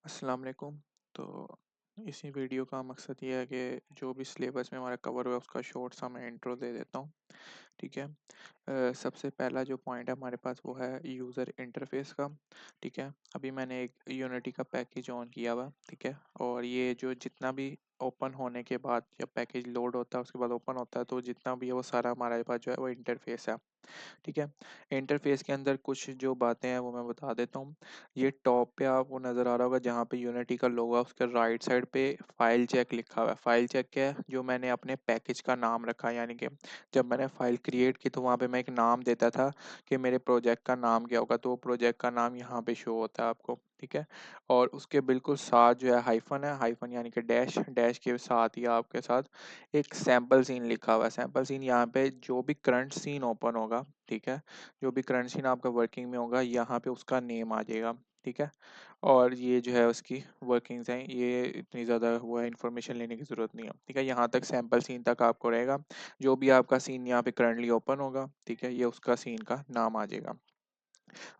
अस्सलाम वालेकुम। तो इसी वीडियो का मकसद ये है कि जो भी सिलेबस में हमारा कवर हुआ है उसका शॉर्ट सा मैं इंट्रो दे देता हूँ। ठीक है। सबसे पहला जो पॉइंट है हमारे पास वो है यूज़र इंटरफेस का। ठीक है। अभी मैंने एक यूनिटी का पैकेज ऑन किया हुआ। ठीक है। और ये जो जितना भी ओपन होने के बाद जब पैकेज लोड होता है उसके बाद ओपन होता है तो जितना भी है वो सारा हमारे पास जो है वो इंटरफेस है। ठीक है। इंटरफेस के अंदर कुछ जो बातें हैं वो मैं बता देता हूँ। ये टॉप पे आपको नज़र आ रहा होगा जहाँ पे यूनिटी का लोगो है उसके राइट साइड पे फाइल चेक लिखा हुआ है। फाइल चेक क्या है? जो मैंने अपने पैकेज का नाम रखा है, यानी कि जब मैंने फाइल क्रिएट की तो वहाँ पे मैं एक नाम देता था कि मेरे प्रोजेक्ट का नाम क्या होगा, तो वो प्रोजेक्ट का नाम यहाँ पे शो होता है आपको। ठीक है। और उसके बिल्कुल साथ जो है हाइफन है, हाइफन यानी कि डैश, डैश के साथ ही आपके साथ एक सैंपल सीन लिखा हुआ है। सैंपल सीन यहाँ पे जो भी करंट सीन ओपन होगा, ठीक है, जो भी करंट सीन आपका वर्किंग में होगा यहाँ पे उसका नेम आ जाएगा। ठीक है। और ये जो है उसकी वर्किंग्स हैं, ये इतनी ज़्यादा हुआ है, इन्फॉर्मेशन लेने की ज़रूरत नहीं है। ठीक है। यहाँ तक सैंपल सीन तक आपको रहेगा। जो भी आपका सीन यहाँ पे करंटली ओपन होगा, ठीक है, ये उसका सीन का नाम आ जाएगा।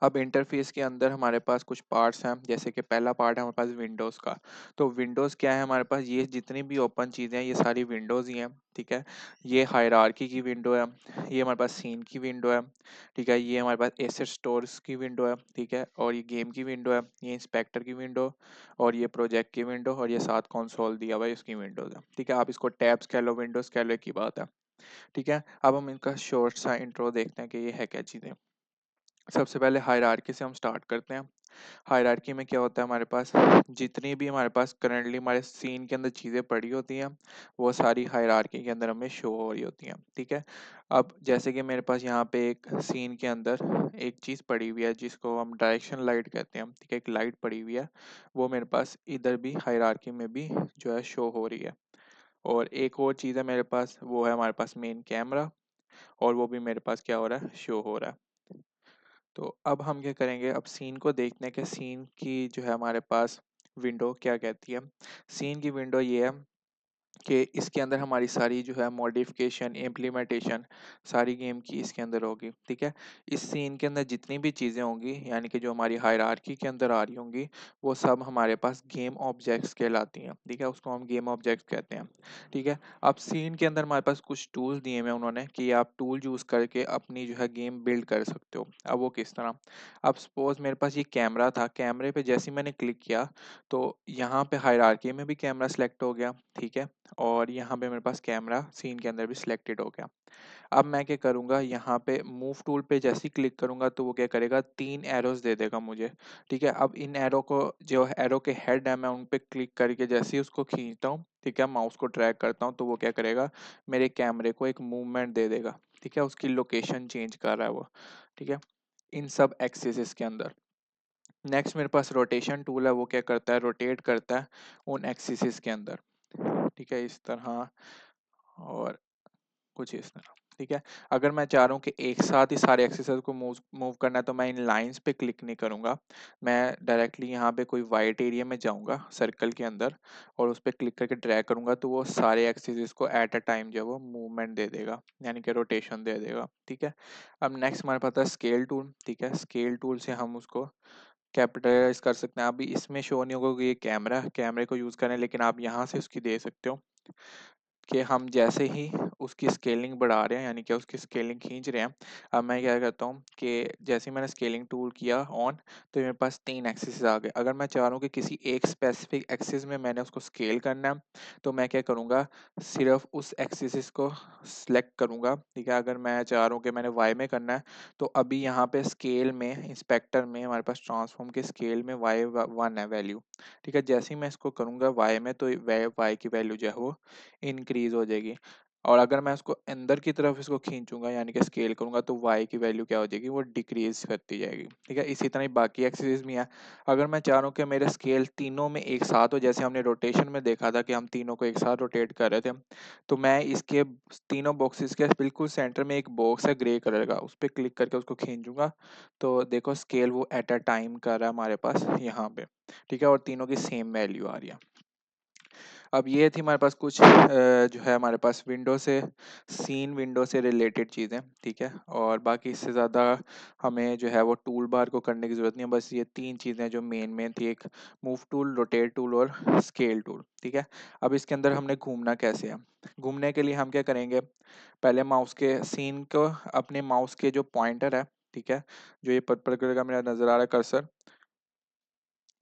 अब इंटरफेस के अंदर हमारे पास कुछ पार्ट्स हैं, जैसे कि पहला पार्ट है हमारे पास विंडोज़ का। तो विंडोज़ क्या है हमारे पास? ये जितनी भी ओपन चीज़ें हैं ये सारी विंडोज़ ही हैं। ठीक है। ये हायरार्की की विंडो है, ये हमारे पास सीन की विंडो है। ठीक है। ये हमारे पास एसेट स्टोर्स की विंडो है। ठीक है। और ये गेम की विंडो है, ये इंस्पेक्टर की विंडो, और ये प्रोजेक्ट की विंडो, और ये साथ कंसोल दिया हुआ है इसकी विंडोज़ है। ठीक है। आप इसको टैब्स कह लो, विंडोज़ कह लो, एक ही बात है। ठीक है। अब हम इनका शॉर्ट सा इंट्रो देखते हैं कि ये है क्या चीज़ें। सबसे पहले हायरार्की से हम स्टार्ट करते हैं। हायरार्की में क्या होता है हमारे पास? जितनी भी हमारे पास करंटली हमारे सीन के अंदर चीज़ें पड़ी होती हैं वो सारी हायरार्की के अंदर हमें शो हो रही होती हैं। ठीक है। अब जैसे कि मेरे पास यहाँ पे एक सीन के अंदर एक चीज़ पड़ी हुई है जिसको हम डायरेक्शन लाइट कहते हैं। ठीक है। एक लाइट पड़ी हुई है, वो मेरे पास इधर भी हायरार्की में भी जो है शो हो रही है। और एक और चीज़ है मेरे पास, वो है हमारे पास मेन कैमरा, और वो भी मेरे पास क्या हो रहा है? शो हो रहा है। तो अब हम क्या करेंगे, अब सीन को देखने के सीन की जो है हमारे पास विंडो क्या कहती है। सीन की विंडो ये है कि इसके अंदर हमारी सारी जो है मॉडिफिकेशन, इम्प्लीमेंटेशन सारी गेम की इसके अंदर होगी। ठीक है। इस सीन के अंदर जितनी भी चीज़ें होंगी, यानी कि जो हमारी हायरार्की के अंदर आ रही होंगी, वो सब हमारे पास गेम ऑब्जेक्ट्स कहलाती हैं। ठीक है। उसको हम गेम ऑब्जेक्ट्स कहते हैं। ठीक है। अब सीन के अंदर हमारे पास कुछ टूल्स दिए हुए हैं उन्होंने कि आप टूल यूज़ करके अपनी जो है गेम बिल्ड कर सकते हो। अब वो किस तरह? अब सपोज मेरे पास ये कैमरा था, कैमरे पे जैसे ही मैंने क्लिक किया तो यहाँ पे हायरार्की में भी कैमरा सेलेक्ट हो गया। ठीक है। और यहाँ पे मेरे पास कैमरा सीन के अंदर भी सिलेक्टेड हो गया। अब मैं क्या करूँगा, यहाँ पे मूव टूल पे जैसे ही क्लिक करूँगा तो वो क्या करेगा, 3 एरोज़ दे देगा मुझे। ठीक है। अब इन एरो को, जो एरो के हेड है, मैं उन पे क्लिक करके जैसे ही उसको खींचता हूँ, ठीक है, माउस को ड्रैग करता हूँ तो वो क्या करेगा, मेरे कैमरे को एक मूवमेंट दे देगा। ठीक है। उसकी लोकेशन चेंज कर रहा है वो। ठीक है। इन सब एक्सिस के अंदर। नेक्स्ट मेरे पास रोटेशन टूल है, वो क्या करता है, रोटेट करता है उन एक्सिस के अंदर। ठीक है। इस तरह और कुछ इस तरह। ठीक है। अगर मैं चाह रहा हूँ कि एक साथ ही सारे एक्सेसरीज को मूव मूव करना है तो मैं इन लाइंस पे क्लिक नहीं करूँगा। मैं डायरेक्टली यहाँ पे कोई वाइट एरिया में जाऊँगा सर्कल के अंदर, और उस पे क्लिक करके ड्रैग करूँगा तो वो सारे एक्सेसरीज को एट अ टाइम जो है वो मूवमेंट दे देगा, यानी कि रोटेशन दे देगा। ठीक है। अब नेक्स्ट हमारे पास है स्केल टूल। ठीक है। स्केल टूल से हम उसको कैपिटलाइज कर सकते हैं। अभी इसमें शो नहीं होगा कि ये कैमरा, कैमरे को यूज़ करें, लेकिन आप यहाँ से उसकी दे सकते हो कि हम जैसे ही उसकी स्केलिंग बढ़ा रहे हैं, यानी कि उसकी स्केलिंग खींच रहे हैं। अब मैं क्या करता हूँ कि जैसे ही मैंने स्केलिंग टूल किया ऑन, तो मेरे पास 3 एक्सिस आ गए। अगर मैं चाह रहा हूँ कि किसी एक स्पेसिफिक एक्सिस में मैंने उसको स्केल करना है, तो मैं क्या करूँगा, सिर्फ उस एक्सिस को सेलेक्ट करूँगा। ठीक है। अगर मैं चाह रहा हूँ कि मैंने वाई में करना है, तो अभी यहाँ पे स्केल में, इंस्पेक्टर में हमारे पास ट्रांसफॉर्म के स्केल में वाई 1 है वैल्यू। ठीक है। जैसे ही मैं इसको करूँगा वाई में, तो वाई की वैल्यू जो है वो इंक्रीज हो जाएगी। और अगर मैं उसको अंदर की तरफ इसको खींचूंगा, यानी कि स्केल करूंगा, तो y की वैल्यू क्या हो जाएगी, वो डिक्रीज करती जाएगी। ठीक है। इसी तरह ही बाकी एक्सिस में है। अगर मैं चाह रहा हूँ कि मेरे स्केल तीनों में एक साथ हो, जैसे हमने रोटेशन में देखा था कि हम तीनों को एक साथ रोटेट कर रहे थे, तो मैं इसके तीनों बॉक्सेस के बिल्कुल सेंटर में एक बॉक्स है ग्रे कलर का, उस पर क्लिक करके उसको खींचूंगा तो देखो स्केल वो एट अ टाइम कर रहा है हमारे पास यहाँ पे। ठीक है। और तीनों की सेम वैल्यू आ रही है। अब ये थी हमारे पास कुछ जो है हमारे पास विंडो से सीन विंडो से रिलेटेड चीज़ें, ठीक है। और बाकी इससे ज़्यादा हमें जो है वो टूल बार को करने की ज़रूरत नहीं है, बस ये 3 चीज़ें जो मेन थी, एक मूव टूल, रोटेट टूल और स्केल टूल, ठीक है। अब इसके अंदर हमने घूमना कैसे है? घूमने के लिए हम क्या करेंगे, पहले माउस के सीन को, अपने माउस के जो पॉइंटर है, ठीक है, जो ये पर्पल कलर का मेरा नज़र आ रहा है कर्सर,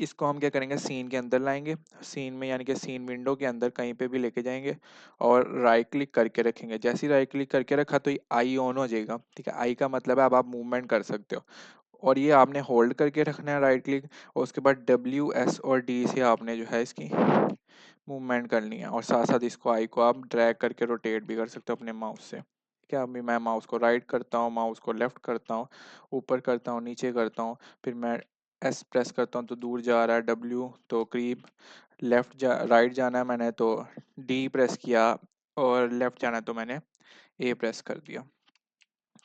इसको हम क्या करेंगे, सीन के अंदर लाएंगे, सीन में यानी कि सीन विंडो के अंदर कहीं पे भी लेके जाएंगे और राइट क्लिक करके रखेंगे। जैसे ही राइट क्लिक करके रखा तो ये आई ऑन हो जाएगा, ठीक है। आई का मतलब है अब आप मूवमेंट कर सकते हो, और ये आपने होल्ड करके रखना है राइट क्लिक, और उसके बाद डब्ल्यू एस और डी से आपने जो है इसकी मूवमेंट करनी है, और साथ साथ इसको आई को आप ड्रैग करके रोटेट भी कर सकते हो अपने माउस से। क्या अभी मैं माउस को राइट करता हूँ, माउस को लेफ्ट करता हूँ, ऊपर करता हूँ, नीचे करता हूँ, फिर मैं एस प्रेस करता हूँ तो दूर जा रहा है, डब्ल्यू तो करीब, राइट जाना है मैंने तो डी प्रेस किया, और लेफ्ट जाना है तो मैंने ए प्रेस कर दिया,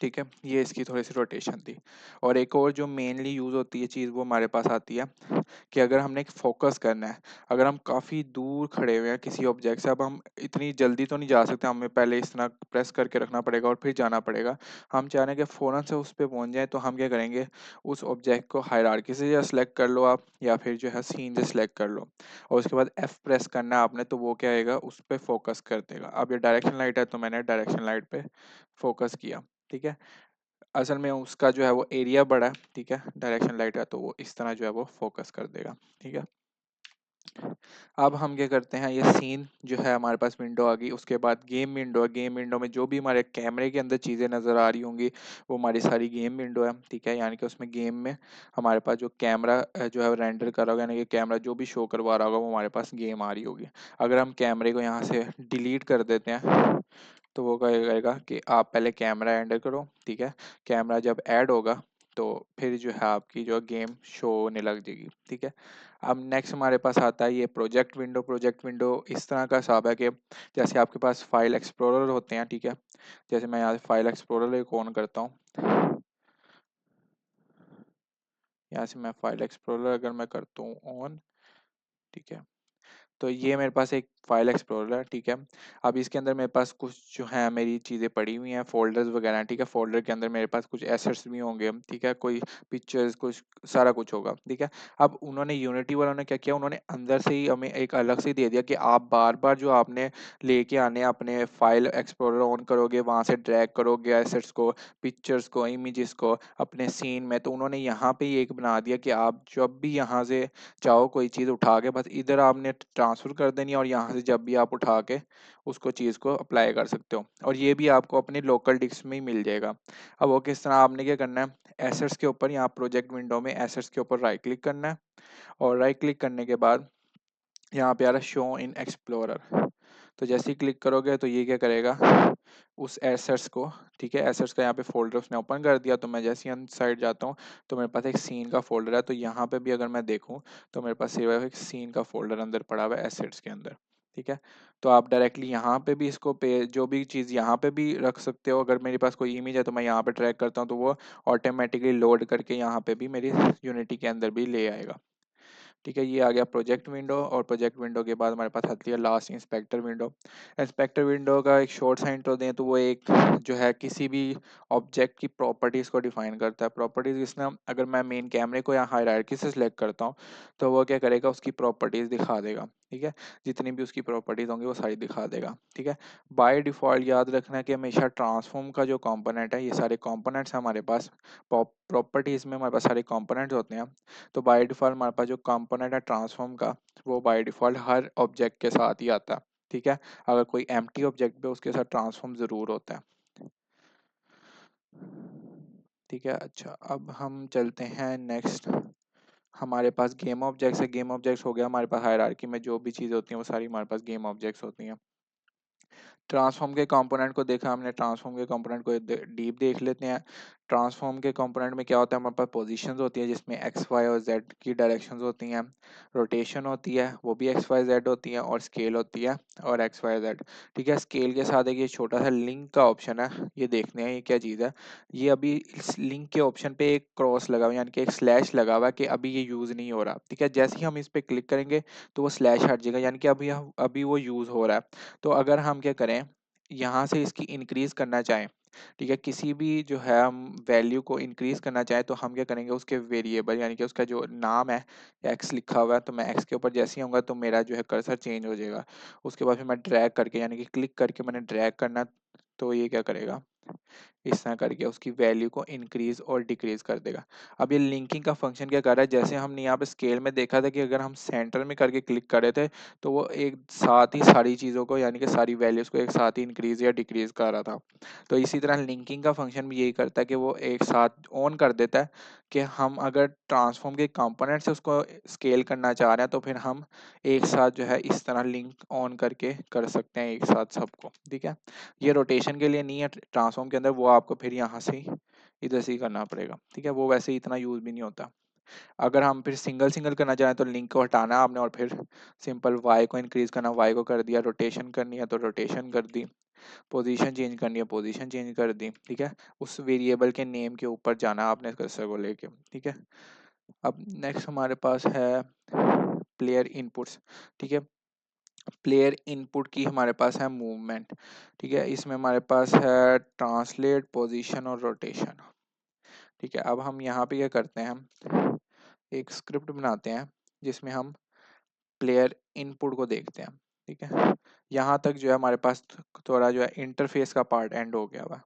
ठीक है। ये इसकी थोड़ी सी रोटेशन थी। और एक और जो मेनली यूज़ होती है चीज़, वो हमारे पास आती है कि अगर हमने एक फोकस करना है, अगर हम काफ़ी दूर खड़े हुए हैं किसी ऑब्जेक्ट से, अब हम इतनी जल्दी तो नहीं जा सकते, हमें पहले इस तरह प्रेस करके रखना पड़ेगा और फिर जाना पड़ेगा। हम चाह रहे हैं कि फ़ौरन से उस पे पहुंच जाए, तो हम क्या करेंगे, उस ऑब्जेक्ट को हायरार्की से या सेलेक्ट कर लो आप, या फिर जो है सीन से सेलेक्ट कर लो, और उसके बाद एफ प्रेस करना है आपने, तो वो क्या आएगा, उस पर फोकस कर देगा। अब ये डायरेक्शन लाइट है तो मैंने डायरेक्शन लाइट पे फोकस किया, ठीक है। असल में उसका जो है वो एरिया बड़ा है, ठीक है, डायरेक्शन लाइट है तो वो इस तरह जो है वो फोकस कर देगा, ठीक है। अब हम क्या करते हैं, ये सीन जो है हमारे पास विंडो आ गई, उसके बाद गेम विंडो है। गेम विंडो में जो भी हमारे कैमरे के अंदर चीज़ें नज़र आ रही होंगी वो हमारी सारी गेम विंडो है, ठीक है। यानी कि उसमें गेम में हमारे पास जो कैमरा जो है रेंडर कर रहा होगा, यानी कि कैमरा जो भी शो करवा रहा होगा वो हमारे पास गेम आ रही होगी। अगर हम कैमरे को यहाँ से डिलीट कर देते हैं तो वो क्या करेगा कि आप पहले कैमरा ऐड करो, ठीक है। कैमरा जब ऐड होगा तो फिर जो है आपकी जो गेम शो होने लग जाएगी, ठीक है। अब नेक्स्ट हमारे पास आता है ये प्रोजेक्ट विंडो। प्रोजेक्ट विंडो इस तरह का हिसाब है कि जैसे आपके पास फाइल एक्सप्लोरर होते हैं, ठीक है। जैसे मैं यहाँ से फाइल एक्सप्लोरर को ऑन करता हूँ, यहाँ से मैं फाइल एक्सप्लोरर अगर मैं करता हूँ ऑन, ठीक है, तो ये मेरे पास एक फाइल एक्सप्लोरर है, ठीक है। अब इसके अंदर मेरे पास कुछ जो है मेरी चीज़ें पड़ी हुई हैं, फोल्डर्स वगैरह हैं, ठीक है। फोल्डर के अंदर मेरे पास कुछ एसेट्स भी होंगे, ठीक है, कोई पिक्चर्स, कुछ सारा कुछ होगा, ठीक है। अब उन्होंने यूनिटी वालों ने क्या किया, उन्होंने अंदर से ही हमें एक अलग से दे दिया कि आप बार बार जो आपने लेके आने अपने फाइल एक्सप्लोरर ऑन करोगे, वहाँ से ड्रैग करोगे एसेट्स को, पिक्चर्स को, इमेजेस को अपने सीन में, तो उन्होंने यहाँ पे ही एक बना दिया कि आप जब भी यहाँ से चाहो कोई चीज़ उठा के बस इधर आपने ट्रांसफ़र कर देनी है, और यहाँ से जब भी आप उठा के उसको चीज़ को अप्लाई कर सकते हो, और ये भी आपको अपने लोकल डिस्क में ही मिल जाएगा। अब वो किस तरह, आपने क्या करना है, एसेट्स के ऊपर, यहाँ प्रोजेक्ट विंडो में एसेट्स के ऊपर राइट क्लिक करना है, और राइट क्लिक करने के बाद यहाँ पे आ रहा है शो इन एक्सप्लोरर, तो जैसे ही क्लिक करोगे तो ये क्या करेगा, उस एसेट्स को, ठीक है, एसेट्स का यहाँ पे फोल्डर उसने ओपन कर दिया। तो मैं जैसे ही साइड जाता हूँ तो मेरे पास एक सीन का फोल्डर है, तो यहाँ पे भी अगर मैं देखूँ तो मेरे पास सिर्फ एक सीन का फोल्डर अंदर पड़ा हुआ है एसेट्स के अंदर, ठीक है। तो आप डायरेक्टली यहाँ पे भी इसको पे जो भी चीज़ यहाँ पे भी रख सकते हो। अगर मेरे पास कोई इमेज है तो मैं यहाँ पे ट्रैक करता हूँ तो वो ऑटोमेटिकली लोड करके यहाँ पे भी मेरी यूनिटी के अंदर भी ले आएगा, ठीक है। ये आ गया प्रोजेक्ट विंडो, और प्रोजेक्ट विंडो के बाद हमारे पास आती है last inspector window. Inspector window का एक शॉर्ट सा इंट्रो दें तो वो एक जो है किसी भी ऑब्जेक्ट की प्रॉपर्टीज़ को डिफाइन करता है। प्रॉपर्टीज़ इसमें अगर मैं मेन कैमरे को यहाँ हायरार्की से सिलेक्ट करता हूँ तो वो क्या करेगा, उसकी प्रॉपर्टीज़ दिखा देगा, ठीक है। जितनी भी उसकी प्रॉपर्टीज़ होंगी वो सारी दिखा देगा, ठीक है। बाय डिफ़ॉल्ट याद रखना कि हमेशा ट्रांसफॉर्म का जो कंपोनेंट है, ये सारे कंपोनेंट्स हमारे पास प्रॉपर्टीज़ में हमारे पास सारे कंपोनेंट्स होते हैं। तो बाय डिफ़ॉल्ट हमारे पास जो कंपोनेंट है ट्रांसफॉर्म का, वो बाय डिफ़ॉल्ट हर ऑब्जेक्ट के साथ ही आता है, ठीक है। अगर कोई एम्प्टी ऑब्जेक्ट पे उसके साथ ट्रांसफॉर्म ज़रूर होता है, ठीक है। अच्छा, अब हम चलते हैं नेक्स्ट। हमारे पास गेम ऑब्जेक्ट्स है। गेम ऑब्जेक्ट्स हो गया हमारे पास हायरार्की में जो भी चीज़ें होती हैं वो सारी हमारे पास गेम ऑब्जेक्ट्स होती हैं। ट्रांसफॉर्म के कंपोनेंट को देखा हमने, ट्रांसफॉर्म के कंपोनेंट को डीप देख लेते हैं। ट्रांसफॉर्म के कंपोनेंट में क्या होता है, हमारे पास पोजीशंस होती है जिसमें एक्स वाई और जेड की डायरेक्शंस होती हैं, रोटेशन होती है वो भी एक्स वाई जेड होती है, और स्केल होती है और एक्स वाई जेड। ठीक है, स्केल के साथ एक ये छोटा सा लिंक का ऑप्शन है, ये देखने हैं ये क्या चीज़ है। ये अभी इस लिंक के ऑप्शन पे एक क्रॉस लगा हुआ है, यानी कि एक स्लैश लगा हुआ है कि अभी ये यूज़ नहीं हो रहा। ठीक है, जैसे ही हम इस पर क्लिक करेंगे तो वो स्लैश हट जाएगा, यानी कि अभी वो यूज़ हो रहा है। तो अगर हम क्या करें, यहाँ से इसकी इंक्रीज करना चाहें, ठीक है, किसी भी जो है हम वैल्यू को इंक्रीज करना चाहें तो हम क्या करेंगे, उसके वेरिएबल यानी कि उसका जो नाम है एक्स लिखा हुआ है, तो मैं एक्स के ऊपर जैसे ही आऊँगा तो मेरा जो है कर्सर चेंज हो जाएगा। उसके बाद फिर मैं ड्रैग करके यानी कि क्लिक करके मैंने ड्रैग करना, तो ये क्या करेगा, इस तरह करके उसकी वैल्यू को इंक्रीज और डिक्रीज कर देगा। अब ये लिंकिंग का फंक्शन क्या कर रहा है, जैसे हमने यहाँ पे स्केल में देखा था कि अगर हम सेंटर में करके क्लिक कर रहे थे तो वो एक साथ ही सारी चीज़ों को यानी कि सारी वैल्यूज़ को एक साथ ही इंक्रीज या डिक्रीज कर रहा था। तो इसी तरह लिंकिंग का फंक्शन भी यही करता है कि वो एक साथ ऑन कर देता है कि हम अगर ट्रांसफॉर्म के कंपोनेंट से उसको स्केल करना चाह रहे हैं तो फिर हम एक साथ जो है इस तरह लिंक ऑन करके कर सकते हैं एक साथ सबको। ठीक है, ये रोटेशन के लिए नहीं है ट्रांसफॉर्म के अंदर, वो आपको फिर यहाँ से इधर से ही करना पड़ेगा। ठीक है, वो वैसे ही इतना यूज भी नहीं होता। अगर हम फिर सिंगल सिंगल करना चाहें तो लिंक को हटाना आपने और फिर सिंपल वाई को इंक्रीज करना, वाई को कर दिया, रोटेशन करनी है तो रोटेशन कर दी, पोजीशन चेंज करनी है पोजीशन चेंज कर दी। ठीक है, उस वेरिएबल के नेम के ऊपर जाना आपने कर्सर को लेके। ठीक है, अब नेक्स्ट हमारे पास है प्लेयर इनपुट्स। ठीक है, प्लेयर इनपुट की हमारे पास है मूवमेंट। ठीक है, इसमें हमारे पास है ट्रांसलेट, पोजीशन और रोटेशन। ठीक है, अब हम यहाँ पे क्या करते हैं, हम एक स्क्रिप्ट बनाते हैं जिसमें हम प्लेयर इनपुट को देखते हैं। ठीक है, यहाँ तक जो है हमारे पास थोड़ा जो है इंटरफेस का पार्ट एंड हो गया हुआ।